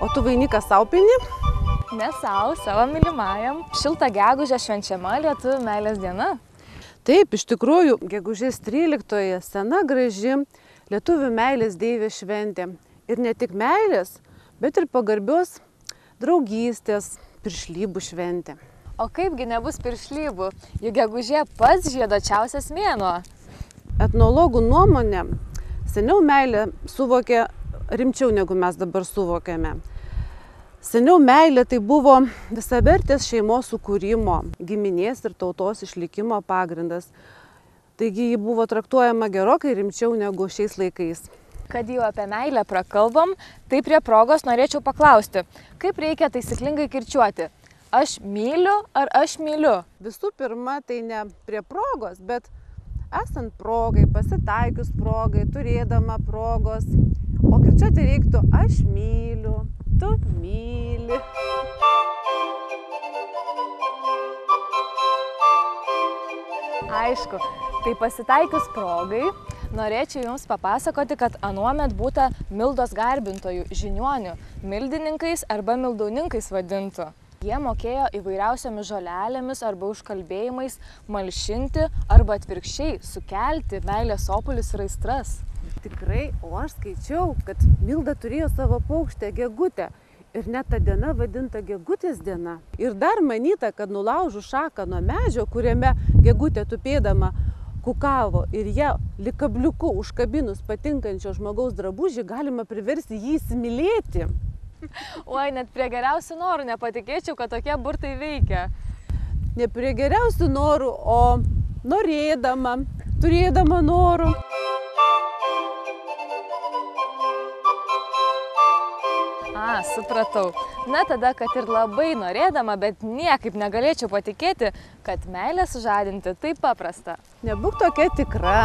O tu vainiką sau pini? Ne savo mylimajam. Šiltą gegužę švenčiama lietuvių meilės diena. Taip, iš tikrųjų, gegužės 13 sena graži lietuvių meilės deivės šventė. Ir ne tik meilės, bet ir pagarbios draugystės piršlybų šventė. O kaipgi nebus piršlybų, juk gegužė pats žieduočiausias mėnuo. Etnologų nuomonė, seniau meilę suvokė rimčiau negu mes dabar suvokiame. Seniau meilė tai buvo visavertės šeimos sukūrimo, giminės ir tautos išlikimo pagrindas. Taigi ji buvo traktuojama gerokai rimčiau negu šiais laikais. Kad jau apie meilę prakalbam, tai prie progos norėčiau paklausti, kaip reikia taisyklingai kirčiuoti? Aš myliu ar aš myliu? Visų pirma, tai ne prie progos, bet esant progai, pasitaikius progai, turėdama progos. O kirčiuoti reiktų aš myliu, tu myli. Aišku, tai pasitaikius progai, norėčiau Jums papasakoti, kad anuomet būta mildos garbintojų, žiniuonių, mildininkais arba mildauninkais vadintų. Jie mokėjo įvairiausiomis žolelėmis arba užkalbėjimais malšinti arba atvirkščiai sukelti meilės sopulius ir aistras. Tikrai, o aš skaičiau, kad Milda turėjo savo paukštę gegutę ir net ta diena vadinta gegutės diena. Ir dar manyta, kad nulaužus šaką nuo medžio, kuriame gegutė tupėdama kukavo ir ją lyg kabliuku užkabinus patinkančio žmogaus drabužį galima priversti jį įsimylėti. Oi, net prie geriausių norų nepatikėčiau, kad tokie burtai veikia. Ne prie geriausių norų, o norėdama, turėdama norų. Supratau. Na tada, kad ir labai norėdama, bet niekaip negalėčiau patikėti, kad meilę sužadinti taip paprasta. Nebūk tokia tikra.